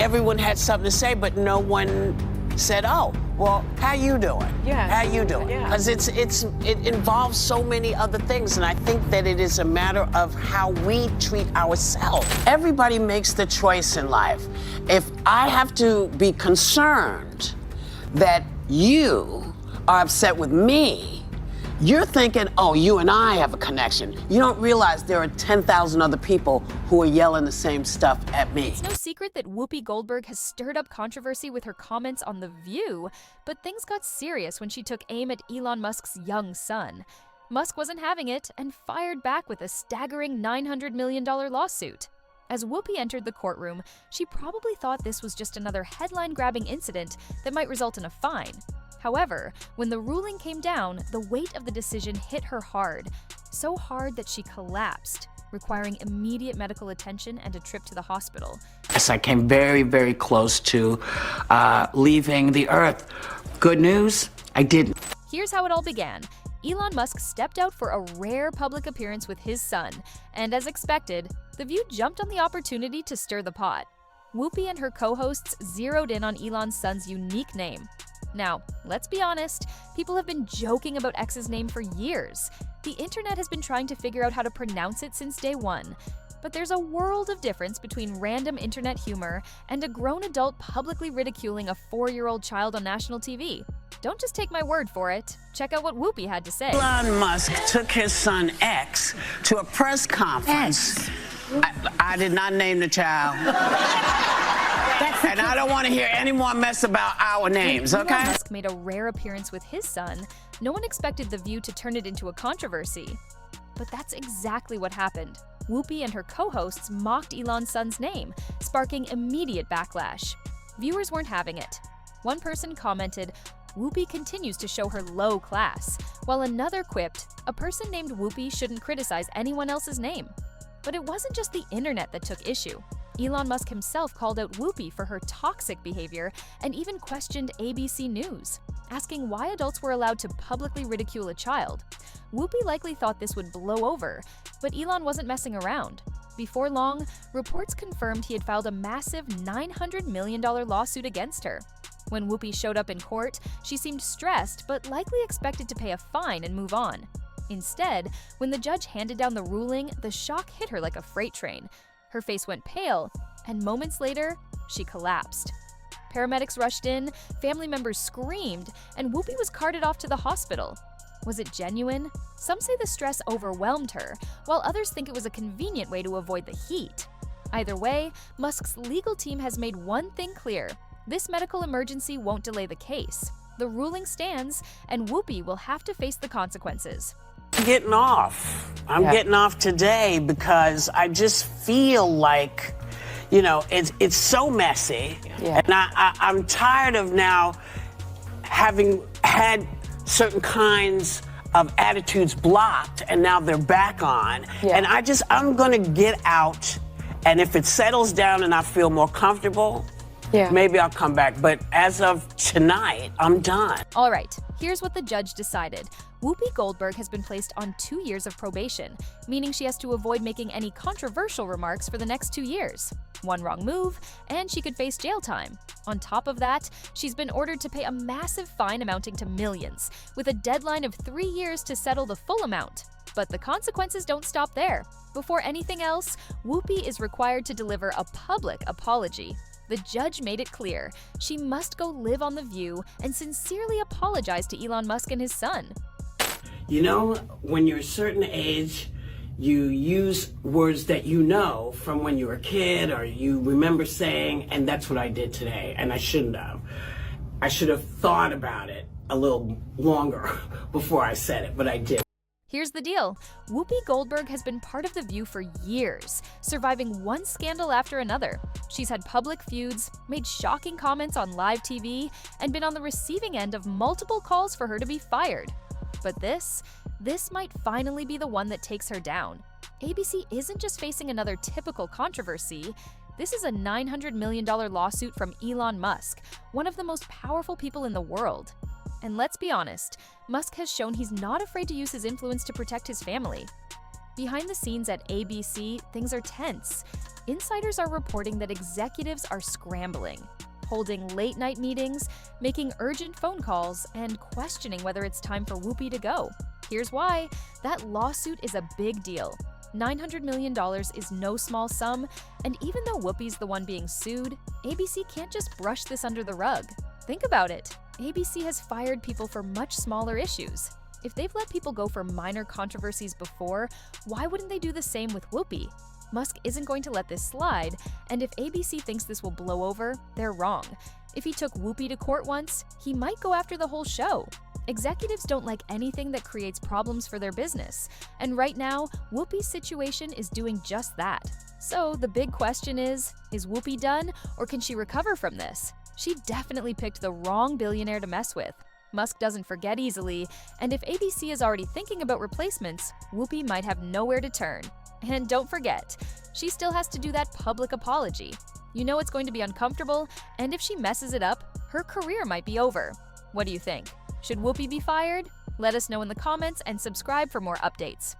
everyone had something to say, but no one said, oh, well, how you doing? Yeah. How you doing? Because it involves so many other things, and I think that it is a matter of how we treat ourselves. Everybody makes the choice in life. If I have to be concerned that you are upset with me, you're thinking, oh, you and I have a connection. You don't realize there are 10,000 other people who are yelling the same stuff at me. It's no secret that Whoopi Goldberg has stirred up controversy with her comments on The View, but things got serious when she took aim at Elon Musk's young son. Musk wasn't having it and fired back with a staggering $900 million lawsuit. As Whoopi entered the courtroom, she probably thought this was just another headline-grabbing incident that might result in a fine. However, when the ruling came down, the weight of the decision hit her hard. So hard that she collapsed, requiring immediate medical attention and a trip to the hospital. Yes, I came very, very close to leaving the earth. Good news, I didn't. Here's how it all began. Elon Musk stepped out for a rare public appearance with his son, and as expected, The View jumped on the opportunity to stir the pot. Whoopi and her co-hosts zeroed in on Elon's son's unique name. Now, let's be honest, people have been joking about X's name for years. The internet has been trying to figure out how to pronounce it since day one. But there's a world of difference between random internet humor and a grown adult publicly ridiculing a 4-year-old child on national TV. Don't just take my word for it. Check out what Whoopi had to say. Elon Musk took his son X to a press conference. I did not name the child. And I don't want to hear any more mess about our names, okay? Elon Musk made a rare appearance with his son. No one expected The View to turn it into a controversy. But that's exactly what happened. Whoopi and her co-hosts mocked Elon's son's name, sparking immediate backlash. Viewers weren't having it. One person commented, "Whoopi continues to show her low class," while another quipped, "A person named Whoopi shouldn't criticize anyone else's name." But it wasn't just the internet that took issue. Elon Musk himself called out Whoopi for her toxic behavior and even questioned ABC News, asking why adults were allowed to publicly ridicule a child. Whoopi likely thought this would blow over, but Elon wasn't messing around. Before long, reports confirmed he had filed a massive $900 million lawsuit against her. When Whoopi showed up in court, she seemed stressed but likely expected to pay a fine and move on. Instead, when the judge handed down the ruling, the shock hit her like a freight train. Her face went pale, and moments later, she collapsed. Paramedics rushed in, family members screamed, and Whoopi was carted off to the hospital. Was it genuine? Some say the stress overwhelmed her, while others think it was a convenient way to avoid the heat. Either way, Musk's legal team has made one thing clear: this medical emergency won't delay the case. The ruling stands, and Whoopi will have to face the consequences. I'm getting off. I'm getting off today because I just feel like, you know, it's so messy. And I'm tired of now having had certain kinds of attitudes blocked, and now they're back on. And I'm gonna get out, and if it settles down and I feel more comfortable, maybe I'll come back. But as of tonight, I'm done. All right, here's what the judge decided. Whoopi Goldberg has been placed on 2 years of probation, meaning she has to avoid making any controversial remarks for the next 2 years. One wrong move, and she could face jail time. On top of that, she's been ordered to pay a massive fine amounting to millions, with a deadline of 3 years to settle the full amount. But the consequences don't stop there. Before anything else, Whoopi is required to deliver a public apology. The judge made it clear she must go live on The View and sincerely apologize to Elon Musk and his son. You know, when you're a certain age, you use words that you know from when you were a kid or you remember saying, and that's what I did today, and I shouldn't have. I should have thought about it a little longer before I said it, but I did. Here's the deal. Whoopi Goldberg has been part of The View for years, surviving one scandal after another. She's had public feuds, made shocking comments on live TV, and been on the receiving end of multiple calls for her to be fired. But this might finally be the one that takes her down. ABC isn't just facing another typical controversy. This is a $900 million lawsuit from Elon Musk, one of the most powerful people in the world. And let's be honest, Musk has shown he's not afraid to use his influence to protect his family. Behind the scenes at ABC, things are tense. Insiders are reporting that executives are scrambling, holding late-night meetings, making urgent phone calls, and questioning whether it's time for Whoopi to go. Here's why. That lawsuit is a big deal. $900 million is no small sum, and even though Whoopi's the one being sued, ABC can't just brush this under the rug. Think about it. ABC has fired people for much smaller issues. If they've let people go for minor controversies before, why wouldn't they do the same with Whoopi? Musk isn't going to let this slide, and if ABC thinks this will blow over, they're wrong. If he took Whoopi to court once, he might go after the whole show. Executives don't like anything that creates problems for their business, and right now, Whoopi's situation is doing just that. So the big question is Whoopi done, or can she recover from this? She definitely picked the wrong billionaire to mess with. Musk doesn't forget easily, and if ABC is already thinking about replacements, Whoopi might have nowhere to turn. And don't forget, she still has to do that public apology. You know it's going to be uncomfortable, and if she messes it up, her career might be over. What do you think? Should Whoopi be fired? Let us know in the comments and subscribe for more updates.